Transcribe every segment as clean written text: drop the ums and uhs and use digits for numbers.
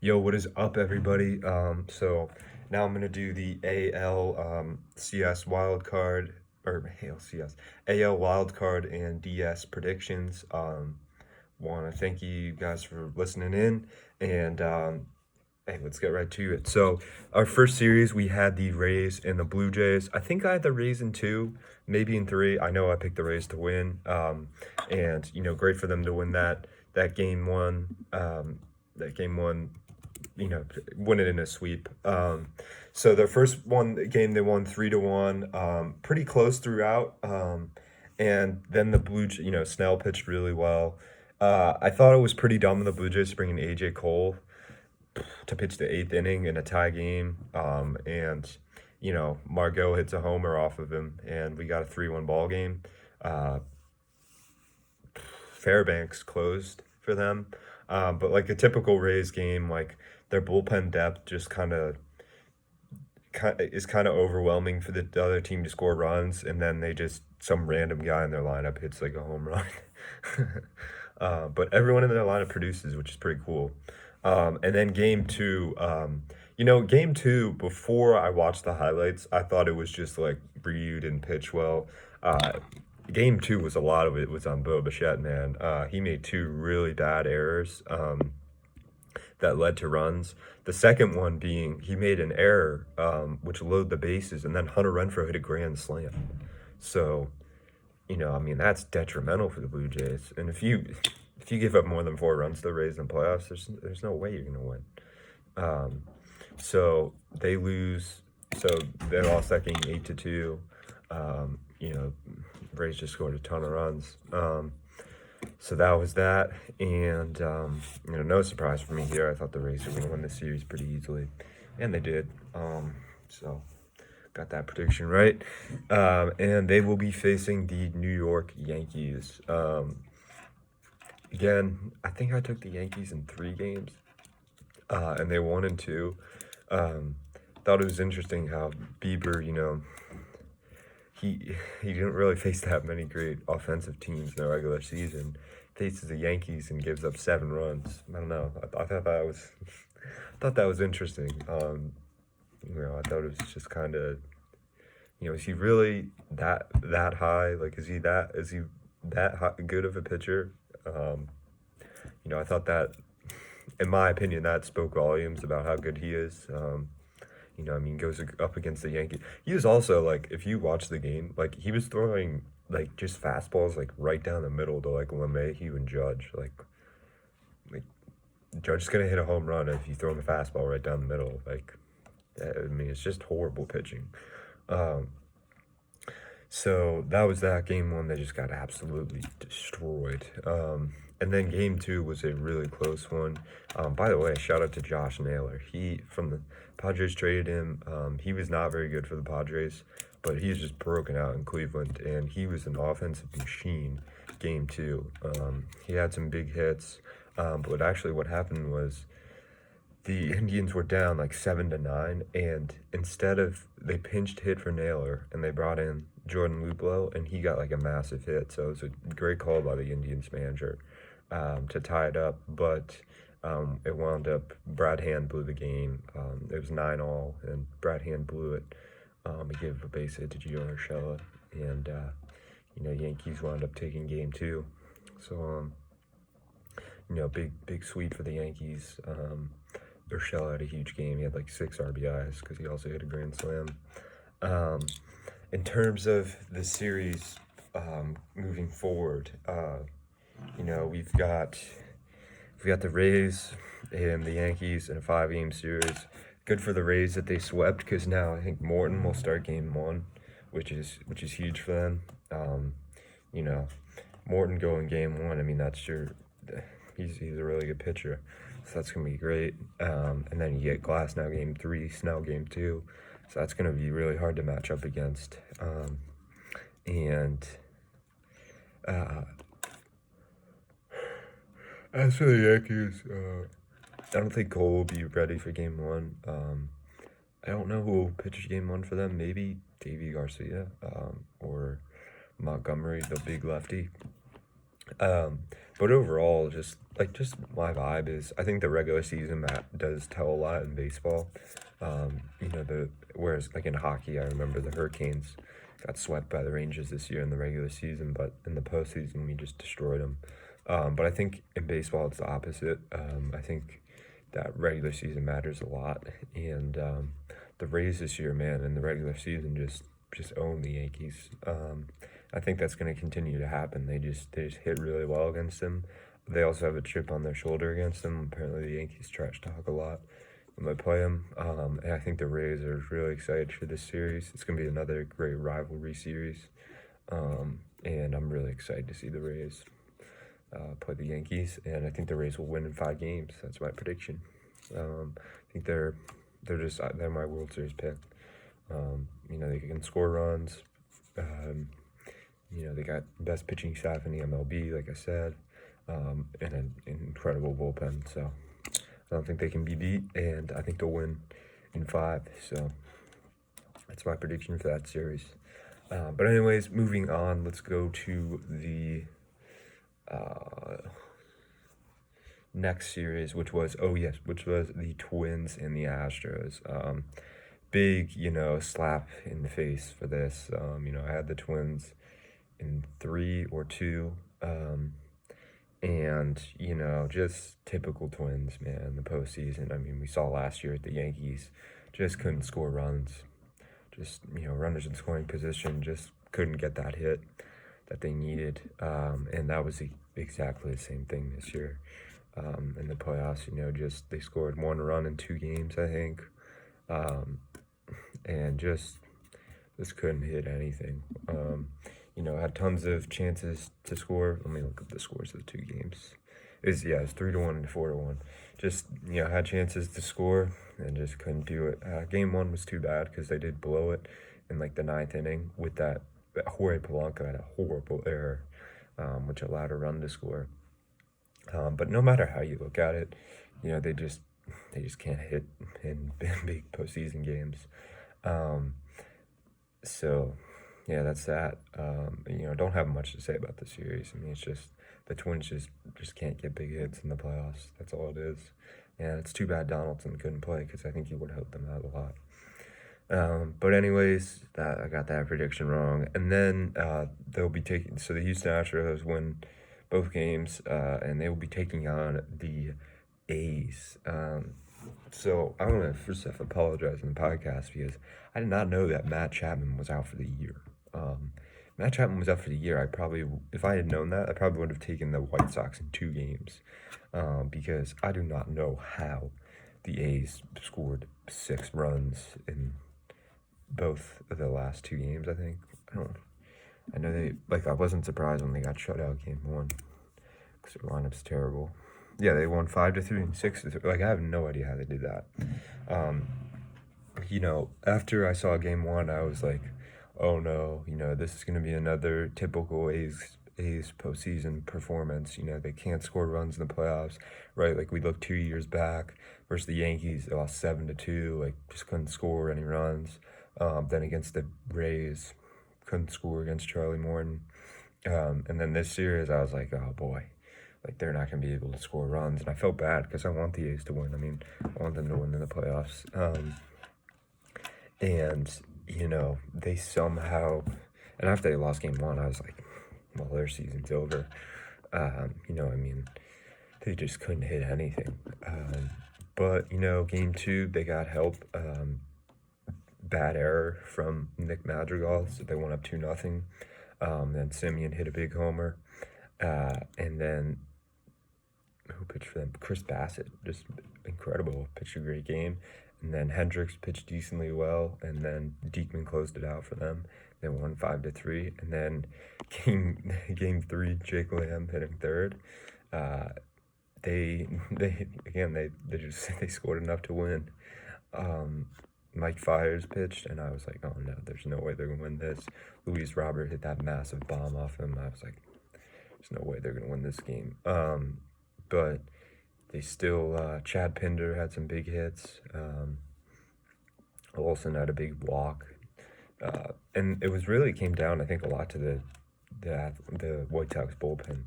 Yo, what is up, everybody? So now I'm gonna do the AL CS wild card or AL wild card and DS predictions. Want to thank you guys for listening in, and hey, let's get right to it. So our first series, we had the Rays and the Blue Jays. I think I had the Rays in two, maybe in three. I know I picked the Rays to win, and great for them to win that game one. That game one win it in a sweep. So their first one game they won 3-1, pretty close throughout. And then the Snell pitched really well. I thought it was pretty dumb of the Blue Jays bringing AJ Cole to pitch the eighth inning in a tie game. And Margot hits a homer off of him, and we got a 3-1 ball game. Fairbanks closed for them. But like a typical Rays game, like their bullpen depth just is kind of overwhelming for the other team to score runs, and then some random guy in their lineup hits like a home run. But everyone in their lineup produces, which is pretty cool. And then game two, game two, before I watched the highlights, I thought it was just like Reed didn't pitch well. Game two was a lot of it was on Bo Bichette, man. He made two really bad errors that led to runs. The second one being he made an error which loaded the bases, and then Hunter Renfroe hit a grand slam. So, that's detrimental for the Blue Jays. And if you give up more than 4 runs to the Rays in the playoffs, there's no way you're gonna win. So they lose. So they lost that game 8-2. Rays just scored a ton of runs. So that was that, and no surprise for me here. I thought the Rays were going to win this series pretty easily, and they did. So got that prediction right. And they will be facing the New York Yankees. Again, I think I took the Yankees in 3 games, and they won in 2. Thought it was interesting how Bieber, he didn't really face that many great offensive teams in the regular season. Faces the Yankees and gives up 7 runs. I don't know. I thought that was interesting. I thought it was just kind of, is he really that high? Like, is he that high, good of a pitcher? I thought that, in my opinion, that spoke volumes about how good he is. Goes up against the Yankees. He was also, like, if you watch the game, like, he was throwing, like, just fastballs, like, right down the middle to, like, LeMahieu and Judge. Like Judge is going to hit a home run if you throw him a fastball right down the middle. Like, it's just horrible pitching. So that was that game one. They just got absolutely destroyed. And then game 2 was a really close one. By the way, shout out to Josh Naylor. He, from the Padres traded him. He was not very good for the Padres, but he's just broken out in Cleveland, and he was an offensive machine game 2. He had some big hits, but what happened was the Indians were down like 7-9, and they pinched hit for Naylor, and they brought in Jordan Luplow, and he got like a massive hit. So it was a great call by the Indians manager to tie it up, but it wound up Brad Hand blew the game. It was 9-all, and Brad Hand blew it. He gave a base hit to Gio Urshela, and Yankees wound up taking game 2. So big sweep for the Yankees. Urshela had a huge game. He had like 6 RBIs because he also hit a grand slam. In terms of the series moving forward, we've got the Rays and the Yankees in a 5-game series. Good for the Rays that they swept, because now I think Morton will start game 1, which is huge for them. Morton going game 1. He's a really good pitcher, so that's gonna be great. And then you get Glass now game 3, Snell game 2, so that's gonna be really hard to match up against. As for the Yankees, I don't think Cole will be ready for game 1. I don't know who will pitch game 1 for them. Maybe Davey Garcia or Montgomery, the big lefty. Um, but overall, just my vibe is I think the regular season does tell a lot in baseball. Whereas like in hockey, I remember the Hurricanes got swept by the Rangers this year in the regular season, but in the postseason we just destroyed them. But I think in baseball it's the opposite. I think that regular season matters a lot, and the Rays this year, man, in the regular season just own the Yankees. I think that's going to continue to happen. They just hit really well against them. They also have a chip on their shoulder against them. Apparently, the Yankees trash talk a lot when they play them. And I think the Rays are really excited for this series. It's going to be another great rivalry series. And I'm really excited to see the Rays play the Yankees. And I think the Rays will win in 5 games. That's my prediction. I think they're my World Series pick. They can score runs. They got best pitching staff in the MLB, like I said, and an incredible bullpen. So I don't think they can be beat, and I think they'll win in 5. So that's my prediction for that series. But anyways, moving on, let's go to the next series, which was the Twins and the Astros. Big, slap in the face for this. I had the Twins in 3 or 2. And, just typical Twins, man, the postseason. I mean, we saw last year at the Yankees, just couldn't score runs. Just, runners in scoring position, just couldn't get that hit that they needed. And that was exactly the same thing this year. In the playoffs, they scored 1 run in 2 games, I think. And just couldn't hit anything. Had tons of chances to score. Let me look up the scores of the 2 games. It's 3-1 and 4-1. Just, had chances to score and just couldn't do it. Game 1 was too bad because they did blow it in like the 9th inning with that Jorge Polanco had a horrible error, which allowed a run to score. But no matter how you look at it, they just can't hit in big postseason games. So yeah, that's that. Don't have much to say about the series. I mean, it's just the Twins just can't get big hits in the playoffs. That's all it is. And it's too bad Donaldson couldn't play because I think he would have helped them out a lot. But anyways, I got that prediction wrong. And then they'll be taking. So the Houston Astros win both games, and they will be taking on the A's. So I want to first off apologize in the podcast because I did not know that Matt Chapman was out for the year. Matt Chapman was out for the year. If I had known that, I probably would have taken the White Sox in 2 games, because I do not know how the A's scored 6 runs in both of the last 2 games. I think I know I wasn't surprised when they got shut out game 1 because their lineup's terrible. Yeah, they won 5-3 and 6-3. I have no idea how they did that. After I saw game 1, I was like, oh no, this is going to be another typical A's postseason performance. They can't score runs in the playoffs, right? Like we looked 2 years back versus the Yankees, they lost 7-2, just couldn't score any runs. Then against the Rays, couldn't score against Charlie Morton. And then this series, I was like, oh boy, they're not going to be able to score runs. And I felt bad because I want the A's to win. I mean, I want them to win in the playoffs. And they somehow, and after they lost game 1, I was like, well, their season's over. They just couldn't hit anything. But game 2, they got help. Bad error from Nick Madrigal, so they went up 2-0. Then Simeon hit a big homer. And then, who pitched for them? Chris Bassett, just incredible, pitched a great game. And then Hendricks pitched decently well, and then Diekman closed it out for them. They won 5-3, and then game 3, Jake Lamb hitting third. They scored enough to win. Mike Fiers pitched, and I was like, oh no, there's no way they're gonna win this. Luis Robert hit that massive bomb off him. I was like, there's no way they're gonna win this game. But they still, Chad Pinder had some big hits. Olsen had a big walk. And it came down, I think, a lot to the White Sox bullpen.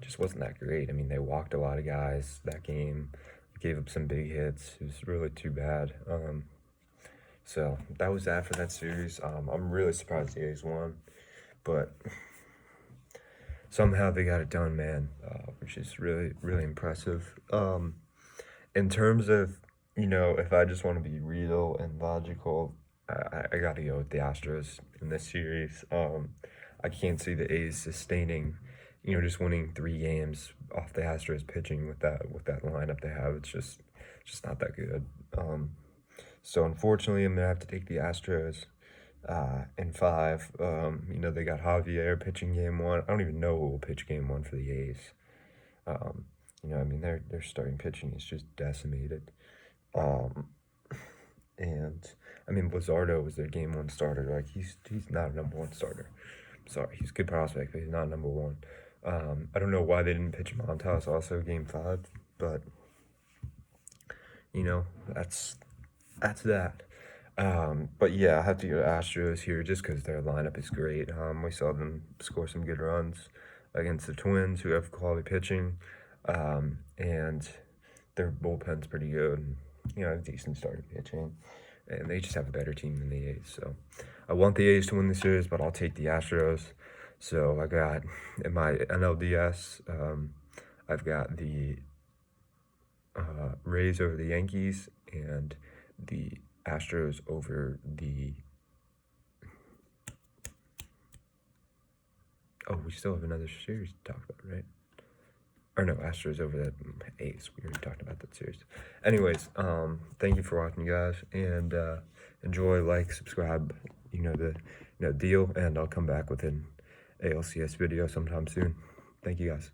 just wasn't that great. I mean, they walked a lot of guys that game, gave up some big hits. It was really too bad. So that was that for that series. I'm really surprised the A's won, but somehow they got it done, man, which is really, really impressive. In terms of, if I just want to be real and logical, I got to go with the Astros in this series. I can't see the A's sustaining, just winning 3 games off the Astros pitching with that lineup they have. It's just not that good. So unfortunately, I'm gonna have to take the Astros in 5. They got Javier pitching game 1. I don't even know who will pitch game 1 for the A's. Their starting pitching is just decimated. And Luzardo was their game 1 starter. Like he's not a number 1 starter. Sorry, he's a good prospect, but he's not number 1. I don't know why they didn't pitch Montas also game 5, but that's that. But yeah, I have to go to Astros here just because their lineup is great. We saw them score some good runs against the Twins, who have quality pitching, and their bullpen's pretty good. And, decent starting pitching, and they just have a better team than the A's. So I want the A's to win the series, but I'll take the Astros. So I got in my NLDS, I've got the Rays over the Yankees and the Astros over the... Oh, we still have another series to talk about, right? Or no, Astros over the A's. We already talked about that series. Anyways, thank you for watching, guys, and enjoy, like, subscribe, the deal, and I'll come back with an ALCS video sometime soon. Thank you, guys.